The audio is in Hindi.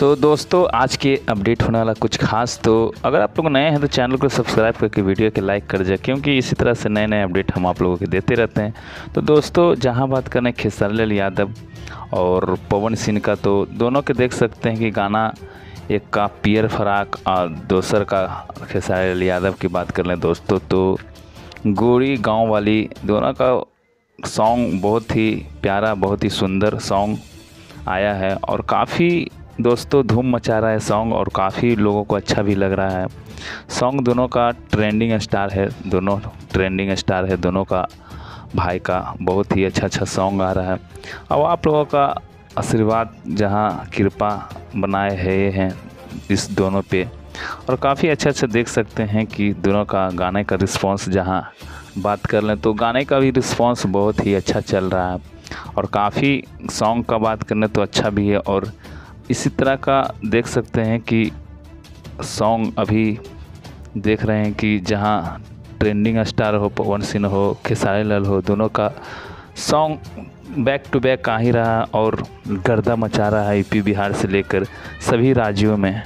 तो दोस्तों आज के अपडेट होने वाला कुछ खास। तो अगर आप लोग नए हैं तो चैनल को सब्सक्राइब करके वीडियो के लाइक कर जाए, क्योंकि इसी तरह से नए नए अपडेट हम आप लोगों के देते रहते हैं। तो दोस्तों जहां बात करें खेसारी लाल यादव और पवन सिंह का, तो दोनों के देख सकते हैं कि गाना एक का पियर फराक और दूसर का खेसारी लाल यादव की बात कर लें दोस्तों तो गोरी गाँव वाली, दोनों का सॉन्ग बहुत ही प्यारा, बहुत ही सुंदर सॉन्ग आया है और काफ़ी दोस्तों धूम मचा रहा है सॉन्ग और काफ़ी लोगों को अच्छा भी लग रहा है सॉन्ग। दोनों का ट्रेंडिंग स्टार है, दोनों ट्रेंडिंग स्टार है दोनों का भाई का, बहुत ही अच्छा सॉन्ग आ रहा है। अब आप लोगों का आशीर्वाद जहां कृपा बनाए हैं इस दोनों पे, और काफ़ी अच्छा देख सकते हैं कि दोनों का गाने का रिस्पांस जहां बात कर लें तो गाने का भी रिस्पांस बहुत ही अच्छा चल रहा है और काफ़ी सॉन्ग का बात करें तो अच्छा भी है। और इसी तरह का देख सकते हैं कि सॉन्ग अभी देख रहे हैं कि जहां ट्रेंडिंग स्टार हो, पवन सिंह हो, खेसारी लाल हो, दोनों का सॉन्ग बैक टू बैक आ ही रहा और गर्दा मचा रहा है यूपी बिहार से लेकर सभी राज्यों में।